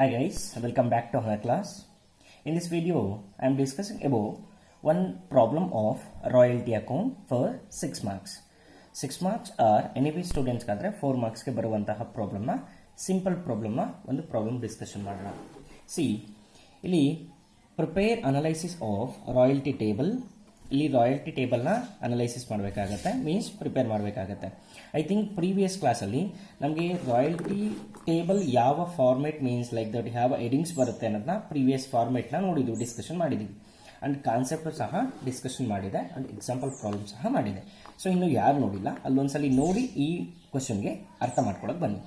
Hi guys, welcome back to our class. In this video, I am discussing about one problem of royalty account for 6 marks. 6 marks are NAV students kadre 4 marks ke baruvantaha problem na simple problem na ಒಂದು problem discussion ಮಾಡೋಣ. See, ಇಲ್ಲಿ prepare analysis of royalty table. ಇಲ್ಲಿ royalty ಟೇಬಲ್ನ analysis ಮಾಡಬೇಕಾಗತ್ತೆ, means prepare ಮಾಡಬೇಕಾಗತ್ತೆ. I think previous ಕ್ಲಾಸಲ್ಲಿ ನಮಗೆ royalty table ಯಾವ ಫಾರ್ಮೆಟ್ ಮೀನ್ಸ್ ಲೈಕ್ ದಟ್ ಯಾವ ಹೆಡಿಂಗ್ಸ್ ಬರುತ್ತೆ ಅನ್ನೋದನ್ನ ಪ್ರೀವಿಯಸ್ ಫಾರ್ಮೆಟ್ನ ನೋಡಿದ್ವಿ, ಡಿಸ್ಕಷನ್ ಮಾಡಿದ್ವಿ. ಆ್ಯಂಡ್ ಕಾನ್ಸೆಪ್ಟ್ ಸಹ ಡಿಸ್ಕಷನ್ ಮಾಡಿದೆ ಆ್ಯಂಡ್ ಎಕ್ಸಾಂಪಲ್ ಪ್ರಾಬ್ಲಮ್ ಸಹ ಮಾಡಿದೆ. ಸೊ ಇನ್ನು ಯಾರು ನೋಡಿಲ್ಲ ಅಲ್ಲೊಂದ್ಸಲಿ ನೋಡಿ ಈ ಕ್ವಶನ್ಗೆ ಅರ್ಥ ಮಾಡ್ಕೊಳಕ್ಕೆ ಬನ್ನಿ.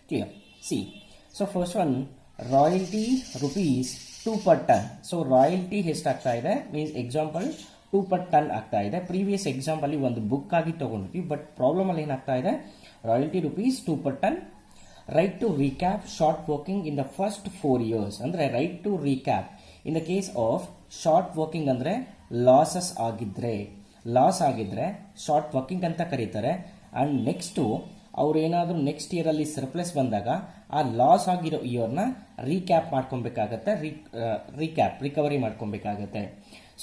Clear? See, so first one royalty rupees 2 per ton. So royalty ಎಷ್ಟಾಗ್ತಾ ಇದೆ ಮೀನ್ಸ್ ಎಕ್ಸಾಂಪಲ್ 2 per ton ಆಗ್ತಾ ಇದೆ. ಪ್ರೀವಿಯಸ್ ಎಕ್ಸಾಂಪಲ್ ಒಂದು ಬುಕ್ ಆಗಿ ತಗೊಂಡ್ವಿ, ಬಟ್ ಪ್ರಾಬ್ಲಮ್ ಅಲ್ಲಿ ಏನಾಗ್ತಾ ಇದೆ, royalty rupees 2 per ton. Right to recap short working in the first 4 years. ಅಂದ್ರೆ right to recap in the case of short working ಅಂದ್ರೆ ಲಾಸ್ ಆಗಿದ್ರೆ ಶಾರ್ಟ್ ವರ್ಕಿಂಗ್ ಅಂತ ಕರೀತಾರೆ. ಅಂಡ್ ನೆಕ್ಸ್ಟ್ ಅವ್ರು ಏನಾದರೂ ನೆಕ್ಸ್ಟ್ ಇಯರ್ ಅಲ್ಲಿ ಸರ್ಪ್ಲಸ್ ಬಂದಾಗ ಆ ಲಾಸ್ ಆಗಿರೋ ಇಯರ್ನ ರೀಕ್ಯಾಪ್ ಮಾಡ್ಕೊಬೇಕಾಗತ್ತೆ, ರಿಕವರಿ ಮಾಡ್ಕೊಬೇಕಾಗತ್ತೆ.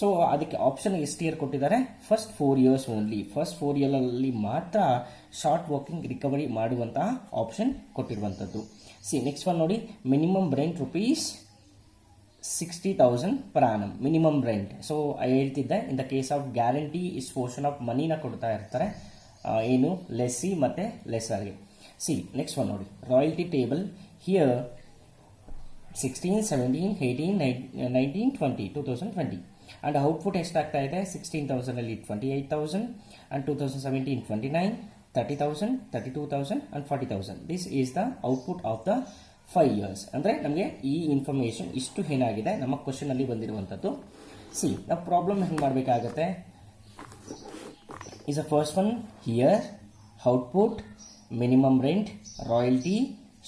ಸೊ ಅದಕ್ಕೆ ಆಪ್ಷನ್ ಎಷ್ಟು ಇಯರ್ ಕೊಟ್ಟಿದ್ದಾರೆ, first 4 years only. First 4 year ಅಲ್ಲಿ ಮಾತ್ರ ಶಾರ್ಟ್ ವರ್ಕಿಂಗ್ ರಿಕವರಿ ಮಾಡುವಂತಹ ಆಪ್ಷನ್ ಕೊಟ್ಟಿರುವಂಥದ್ದು. ಸಿ, ನೆಕ್ಸ್ಟ್ ಒನ್ ನೋಡಿ, minimum rent rupees 60,000 per annum minimum rent. So ಹೇಳ್ತಿದ್ದೆ, in the case of guarantee is portion of ಮನಿನ ಕೊಡ್ತಾ ಇರ್ತಾರೆ, ಏನು ಲೆಸ್ಸಿ ಮತ್ತೆ ಲೆಸರ್ಗೆ. ಸಿ, ನೆಕ್ಸ್ಟ್ ಒನ್ ನೋಡಿ, royalty table here 16, 17, 18, 19, 20, 2020. And output ಎಷ್ಟಾಗ್ತಾ ಇದೆ, 16,000 ಅಲ್ಲಿ 28,000 and 2017 29, 30,000, 32,000 and 40,000. This is the output of the 5 years. ಅಂದ್ರೆ ನಮಗೆ ಈ ಇನ್ಫಾರ್ಮೇಶನ್ ಇಷ್ಟು ಏನಾಗಿದೆ ನಮ್ಮ ಕ್ವಶನ್ ಅಲ್ಲಿ ಬಂದಿರುವಂತದ್ದು. ಸಿ, ನಾವು ಪ್ರಾಬ್ಲಮ್ ಹೆಂಗ್ ಮಾಡಬೇಕಾಗತ್ತೆ, is the first one here, output, minimum rent, royalty,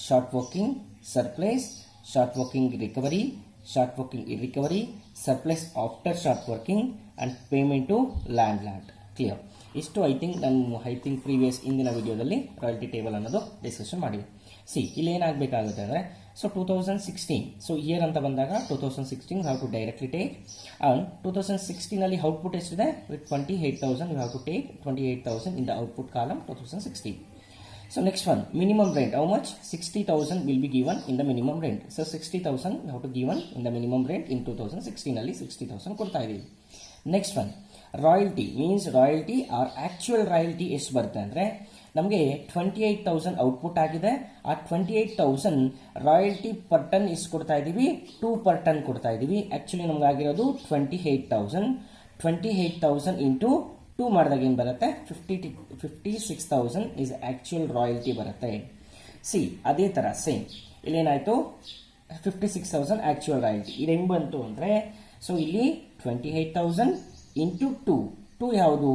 short working, surplus, short working recovery, short working recovery, surplus after short working and payment to landlord. Clear? ಇಷ್ಟು I think previous ಇಂದಿನ ವಿಡಿಯೋದಲ್ಲಿ royalty table ಅನ್ನೋದು discussion ಮಾಡಿದೆ. C, ಇಲ್ಲಿ ಏನಾಗಬೇಕಾಗುತ್ತೆ ಅಂದರೆ, so 2016, so here ಅಂತ ಬಂದಾಗ 2016 have to directly take. And 2016 ಅಲ್ಲಿ ಔಟ್ಪುಟ್ ಎಷ್ಟಿದೆ, with 28,000 you have to take 28,000 in the output column 2016. So next one, minimum rent. How much? 60,000 will be given in the minimum rent. So 60,000 you have to given in the minimum rent in 2016 ಅಲ್ಲಿ 60,000 ಕೊಡ್ತಾ ಇದೀವಿ. Next one, royalty means royalty or actual royalty ಎಷ್ಟು ಬರುತ್ತೆ ಅಂದರೆ, ನಮಗೆ 28,000 output ಆಗಿದೆ. ಆ 28,000 royalty per ton ಎಷ್ಟು ಕೊಡ್ತಾ ಇದೀವಿ, 2 per ton ಕೊಡ್ತಾ ಇದೀವಿ. ಆಕ್ಚುಲಿ ನಮ್ಗೆ ಆಗಿರೋದು 28,000 ಇಂಟು 2 ಮಾಡಿದಾಗ ಏನು ಬರುತ್ತೆ, 56,000 ಇಸ್ ಆಕ್ಚುಯಲ್ ರಾಯಲ್ಟಿ ಬರುತ್ತೆ. ಸಿ, ಅದೇ ಥರ ಸೇಮ್ ಇಲ್ಲೇನಾಯಿತು, 56,000 ಆಕ್ಚುಯಲ್ ರಾಯಲ್ಟಿ. ಇದು ಹೆಂಗೆ ಬಂತು ಅಂದರೆ, ಸೊ ಇಲ್ಲಿ 28,000 ಇಂಟು 2 ಯಾವುದು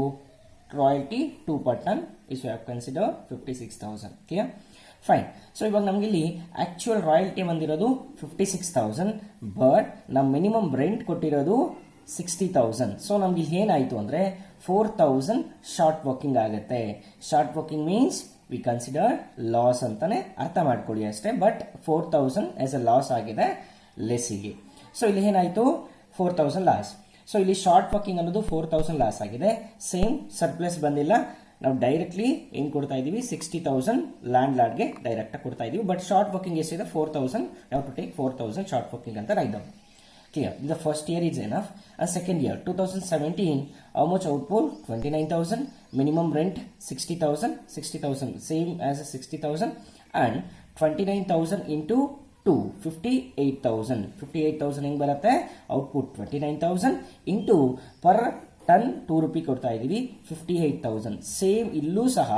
royalty 2 per ton is have consider 56,000. Clear? Fine. So ಇವಾಗ ನಮ್ಗೆ ಇಲ್ಲಿ ಆಕ್ಚುಯಲ್ ರಾಯಲ್ಟಿ ಬಂದಿರೋದು 56,000, ಬಟ್ ನಮ್ಮ ಮಿನಿಮಮ್ ರೆಂಟ್ ಕೊಟ್ಟಿರೋದು 60,000. ಸೊ ನಮ್ಗೆ ಇಲ್ಲಿ ಏನಾಯಿತು ಅಂದರೆ 4,000 ಶಾರ್ಟ್ ವರ್ಕಿಂಗ್ ಆಗುತ್ತೆ. Short working means we consider loss ಅಂತಾನೆ ಅರ್ಥ ಮಾಡ್ಕೊಳ್ಳಿ ಅಷ್ಟೇ, ಬಟ್ 4,000 ಆಸ್ ಎ ಲಾಸ್ ಆಗಿದೆ ಲೆಸ್ಸಿಗೆ. ಸೊ ಇಲ್ಲಿ ಏನಾಯಿತು, 4,000 ಲಾಸ್. ಸೊ ಇಲ್ಲಿ ಶಾರ್ಟ್ ವರ್ಕಿಂಗ್ ಅನ್ನೋದು 4,000 ಲಾಸ್ ಆಗಿದೆ. ಸೇಮ್ ಸರ್ಪ್ಲಸ್ ಬಂದಿಲ್ಲ, ನಾವು ಡೈರೆಕ್ಟ್ಲಿ ಏನು ಕೊಡ್ತಾ ಇದೀವಿ, 60,000 ಲ್ಯಾಂಡ್ ಲಾರ್ಡ್ಗೆ ಡೈರೆಕ್ಟ್ ಕೊಡ್ತಾ ಇದೀವಿ. ಬಟ್ ಶಾರ್ಟ್ ವರ್ಕಿಂಗ್ ಎಷ್ಟಿದೆ, 4,000, ಯಾವ ಟು ಟೇಕ್ 4,000 ಶಾರ್ಟ್ ವರ್ಕಿಂಗ್ ಅಂತ write down. Clear? The first year is enough. And second year, 2017, how much output? 29,000. Minimum rent 60,000. 60,000 same as 60,000. And 29,000 into 2, 58,000. 58,000 ಹೆಂಗ್ ಬರುತ್ತೆ, output 29,000 into per ton 2 rupee ಕೊಡ್ತಾ ಇದೀವಿ, 58,000. Same ಇಲ್ಲೂ ಸಹ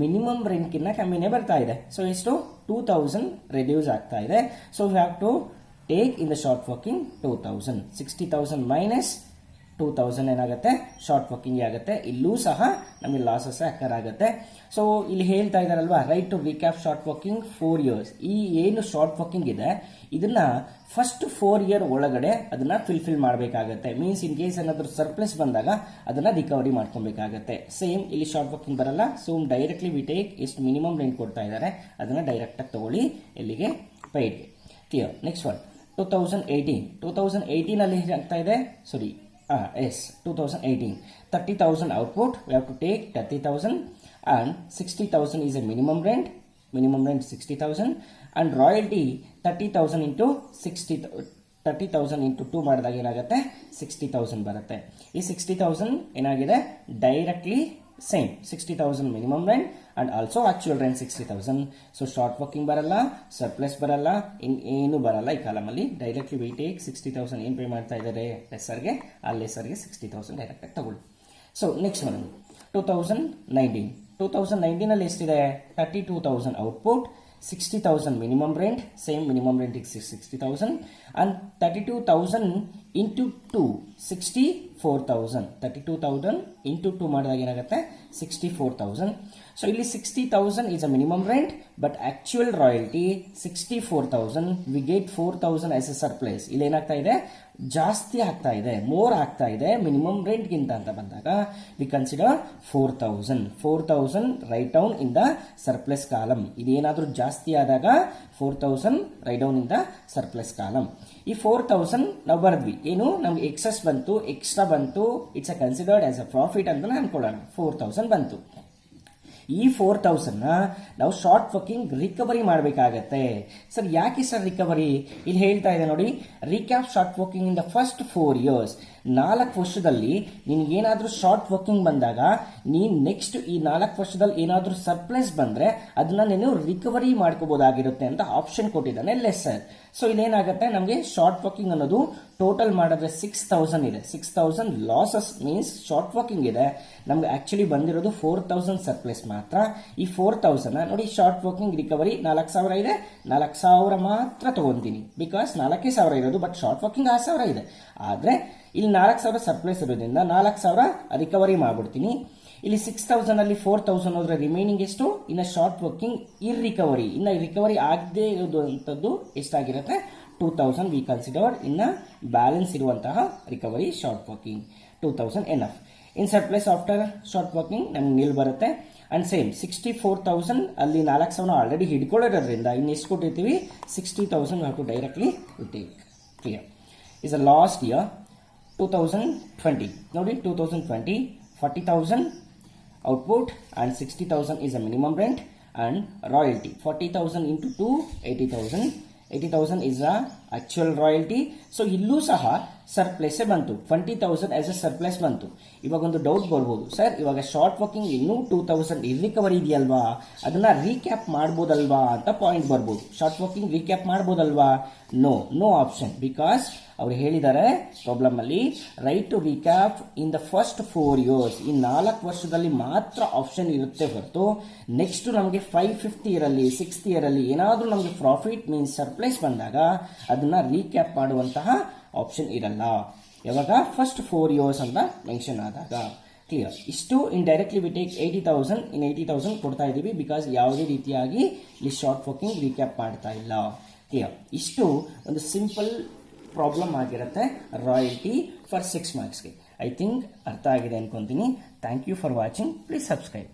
minimum ರೆಂಟ್ಗಿನ್ನ ಕಮ್ಮಿನೇ ಬರ್ತಾ ಇದೆ. ಸೊ ಎಷ್ಟು, 2,000 ರೆಡ್ಯೂಸ್ ಆಗ್ತಾ ಇದೆ. So we have to take in the short working 2,000. 60,000 minus 2,000 ಏನಾಗುತ್ತೆ, ಶಾರ್ಟ್ ವರ್ಕಿಂಗ್ ಆಗುತ್ತೆ. ಇಲ್ಲೂ ಸಹ ನಮಗೆ ಲಾಸಸ್ ಆಗುತ್ತೆ. ಸೊ ಇಲ್ಲಿ ಹೇಳ್ತಾ ಇದಾರಲ್ವಾ, right to recap short working 4 years. ಈ ಏನು ಶಾರ್ಟ್ ವರ್ಕಿಂಗ್ ಇದೆ ಇದನ್ನ ಫಸ್ಟ್ 4 year ಒಳಗಡೆ ಅದನ್ನ ಫಿಲ್ ಮಾಡಬೇಕಾಗತ್ತೆ. ಮೀನ್ಸ್ ಇನ್ ಕೇಸ್ ಏನಾದರೂ ಸರ್ಪ್ಲಸ್ ಬಂದಾಗ ಅದನ್ನ ರಿಕವರಿ ಮಾಡ್ಕೊಬೇಕಾಗತ್ತೆ. ಸೇಮ್ ಇಲ್ಲಿ ಶಾರ್ಟ್ ವರ್ಕಿಂಗ್ ಬರಲ್ಲ. ಸೊ ಡೈರೆಕ್ಟ್ಲಿ ವಿ ಟೇಕ್ ಎಷ್ಟು ಮಿನಿಮಮ್ ರೆಂಟ್ ಕೊಡ್ತಾ ಇದ್ದಾರೆ ಅದನ್ನ ಡೈರೆಕ್ಟ್ ಆಗಿ ತಗೊಳ್ಳಿ ಎಲ್ಲಿಗೆ, ಪೇಡ್ಗೆ. ಕ್ಲಿಯರ್. ನೆಕ್ಸ್ಟ್ ಒನ್ 2018 ಅಲ್ಲಿ ಆಗ್ತಾ ಇದೆ, sorry yes 2018 30,000 output, we have to take 30,000 and 60,000 is a minimum rent 60,000 and royalty 30,000 into 30,000 into 2 ಮಾಡಿದಾಗ ಏನಾಗುತ್ತೆ 60,000 ಬರುತ್ತೆ. ಈ 60,000 ಏನಾಗಿದೆ directly same 60,000 minimum rent and also actual rent 60,000. So short working ಬರಲ್ಲ, ಸರ್ಪ್ಲಸ್ ಬರಲ್ಲ, ಏನು ಬರಲ್ಲ ಈ ಕಾಲಮಲ್ಲಿ. ಡೈರೆಕ್ಟ್ಲಿ ವಿ ಟೇಕ್ 60,000 ಏನು ಪೇ ಮಾಡ್ತಾ ಇದ್ದಾರೆ ಲೆಸ್ಸರ್ಗೆ, ಆ ಲೆಸ್ಸರ್ಗೆ 60,000 ಡೈರೆಕ್ಟಾಗಿ ತಗೊಳ್ಳಿ. ಸೊ ನೆಕ್ಸ್ಟ್ ಒನ್ 2019 ಅಲ್ಲಿ ಎಷ್ಟಿದೆ 32,000 output, 60,000 minimum rent, same minimum rent is 60,000 and 32,000 into 2 64,000. 32,000 into 2 ಮಾಡಿದಾಗ ಏನಾಗುತ್ತೆ 64,000. ಸೊ ಇಲ್ಲಿ 60,000 is a minimum rent but actual royalty 64,000. we get 4,000 as a surplus. ಇಲ್ಲಿ ಏನಾಗ್ತಾ ಇದೆ ಜಾಸ್ತಿ ಆಗ್ತಾ ಇದೆ, ಮೋರ್ ಆಗ್ತಾ ಇದೆ ಮಿನಿಮಮ್ ರೆಂಟ್ ಗಿಂತ ಅಂತ ಬಂದಾಗ we consider 4,000 write down in the surplus column. ಇದೇನಾದ್ರೂ ಜಾಸ್ತಿ ಆದಾಗ 4,000 write down in the surplus column. ಈ 4,000 ನಾವು ಬರೆದ್ವಿ, ಏನು ನಮ್ಗೆ ಎಕ್ಸಸ್ ಬಂತು, ಎಕ್ಸ್ಟ್ರಾ ಬಂತು, it's a considered as a profit ಅಂತ ಅನ್ಕೊಳ್ಳೋಣ. 4,000 ಬಂತು. ಈ 4,000 ನಾವು ಶಾರ್ಟ್ ವರ್ಕಿಂಗ್ ರಿಕವರಿ ಮಾಡಬೇಕಾಗತ್ತೆ. ಸರ್ ಯಾಕೆ ಸರ್ ರಿಕವರಿ? ಇಲ್ಲಿ ಹೇಳ್ತಾ ಇದೆ ನೋಡಿ, recap short working in the first 4 years. 4 ವರ್ಷದಲ್ಲಿ ನಿನ್ಗೇನಾದ್ರೂ ಶಾರ್ಟ್ ವರ್ಕಿಂಗ್ ಬಂದಾಗ ನೀನ್ ನೆಕ್ಸ್ಟ್ ಈ 4 ವರ್ಷದಲ್ಲಿ ಏನಾದ್ರೂ ಸರ್ಪ್ಲಸ್ ಬಂದ್ರೆ ಅದನ್ನ ನೀನು ರಿಕವರಿ ಮಾಡ್ಕೋಬಹುದಾಗಿರುತ್ತೆ ಅಂತ ಆಪ್ಷನ್ ಕೊಟ್ಟಿದ್ದಾನೆ ಲೆಸ್ಸರ್. ಸೊ ಇಲ್ಲೇನಾಗುತ್ತೆ ನಮಗೆ ಶಾರ್ಟ್ ವರ್ಕಿಂಗ್ ಅನ್ನೋದು ಟೋಟಲ್ ಮಾಡಿದ್ರೆ 6,000 ಇದೆ. 6,000 ಲಾಸಸ್ ಮೀನ್ಸ್ ಶಾರ್ಟ್ ವರ್ಕಿಂಗ್ ಇದೆ. ನಮ್ಗೆ ಆಕ್ಚುಲಿ ಬಂದಿರೋದು 4,000 ಸರ್ಪ್ಲಸ್ ಮಾತ್ರ. ಈ 4,000 ನೋಡಿ ಶಾರ್ಟ್ ವರ್ಕಿಂಗ್ ರಿಕವರಿ 4,000 ಇದೆ, 4,000 ಮಾತ್ರ ತಗೊಂತೀನಿ ಬಿಕಾಸ್ 4,000 ಇರೋದು, ಬಟ್ ಶಾರ್ಟ್ ವರ್ಕಿಂಗ್ 6,000 ಇದೆ. ಆದ್ರೆ ಇಲ್ಲಿ 4,000 ಸರ್ಪ್ಲಸ್ ಇರೋದ್ರಿಂದ 4,000 ರಿಕವರಿ ಮಾಡ್ಬಿಡ್ತೀನಿ. ಇಲ್ಲಿ 6,000 ಅಲ್ಲಿ 4,000 ಹೋದ್ರೆ ರಿಮೈನಿಂಗ್ ಎಷ್ಟು? ಇನ್ನ ಶಾರ್ಟ್ ವರ್ಕಿಂಗ್ ರಿಕವರಿ, ಇನ್ನ ರಿಕವರಿ ಆಗದೆ ಇರೋದು ಅಂತದ್ದು ಎಷ್ಟಾಗಿರುತ್ತೆ 2,000 ವಿ ಕನ್ಸಿಡರ್ಡ್ ಇನ್ನ ಬ್ಯಾಲೆನ್ಸ್ ಇರುವಂತಹ ರಿಕವರಿ ಶಾರ್ಟ್ ವರ್ಕಿಂಗ್ 2,000 ಎನಫ್. ಇನ್ ಸರ್ಪ್ಲಸ್ ಆಫ್ಟರ್ ಶಾರ್ಟ್ ವರ್ಕಿಂಗ್ ನಮ್ಗೆ ನಿಲ್ ಬರುತ್ತೆ. ಅಂಡ್ ಸೇಮ್ 64,000 ಅಲ್ಲಿ 4,000 ಆಲ್ರೆಡಿ ಹಿಡ್ಕೊಳ್ಳೋದ್ರಿಂದ ಇನ್ನು ಎಷ್ಟು ಕೊಟ್ಟಿರ್ತೀವಿ 60,000 have to directly take. Clear. Is a last year 2020 ನೋಡಿ 2020 40,000 output and 60,000 is a minimum rent and royalty 40,000 into 2 80,000 is a actual royalty. So ಇಲ್ಲೂ ಸಹ surplus ಬಂತು, 20,000 ಆಸ್ ಅ ಸರ್ಪ್ಲಸ್ ಬಂತು. ಇವಾಗ ಒಂದು ಡೌಟ್ ಬರ್ಬೋದು, ಸರ್ ಇವಾಗ ಶಾರ್ಟ್ ವರ್ಕಿಂಗ್ ಇನ್ನೂ 2,000 ರಿಕವರಿ ಇದೆಯಲ್ವಾ, ಅದನ್ನ ರೀಕ್ಯಾಪ್ ಮಾಡ್ಬೋದಲ್ವಾ ಅಂತ ಪಾಯಿಂಟ್ ಬರ್ಬೋದು. ಶಾರ್ಟ್ ವರ್ಕಿಂಗ್ ರೀಕ್ಯಾಪ್ ಮಾಡ್ಬೋದಲ್ವಾ? ನೋ ಆಪ್ಷನ್, ಬಿಕಾಸ್ ಅವ್ರು ಹೇಳಿದ್ದಾರೆ ಪ್ರಾಬ್ಲಮ್ ಅಲ್ಲಿ right to recap in the first 4 years. ಈ 4 ವರ್ಷದಲ್ಲಿ ಮಾತ್ರ ಆಪ್ಷನ್ ಇರುತ್ತೆ ಹೊರತು ನೆಕ್ಸ್ಟ್ ನಮಗೆ 5th year ಅಲ್ಲಿ 6th year ಅಲ್ಲಿ ಏನಾದ್ರೂ ನಮಗೆ ಪ್ರಾಫಿಟ್ ಮೀನ್ಸ್ ಸರ್ಪ್ಲಸ್ ಬಂದಾಗ ಅದನ್ನ ರೀಕ್ಯಾಪ್ ಮಾಡುವಂತಹ ಆಪ್ಷನ್ ಇರಲ್ಲ. ಯಾವಾಗ ಫಸ್ಟ್ 4 years ಅಂತ ಮೆನ್ಷನ್ ಆದಾಗ. ಕ್ಲಿಯರ್. ಇಷ್ಟು ಇನ್ ಡೈರೆಕ್ಟ್ಲಿ ವಿ ಟೇಕ್ 80,000 ಇನ್ 80,000 ಕೊಡ್ತಾ ಇದೀವಿ ಬಿಕಾಸ್ ಯಾವುದೇ ರೀತಿಯಾಗಿ ಇಲ್ಲಿ ಶಾರ್ಟ್ ವರ್ಕಿಂಗ್ ರೀಕ್ಯಾಪ್ ಮಾಡ್ತಾ ಇಲ್ಲ. ಕ್ಲಿಯರ್. ಇಷ್ಟು ಒಂದು ಸಿಂಪಲ್ ಪ್ರಾಬ್ಲಮ್ ಆಗಿರುತ್ತೆ ರಾಯಲ್ಟಿ ಫಾರ್ 6 marksಗೆ. ಐ ಥಿಂಕ್ ಅರ್ಥ ಆಗಿದೆ ಅನ್ಕೊಂತೀನಿ. Thank you for watching. Please subscribe.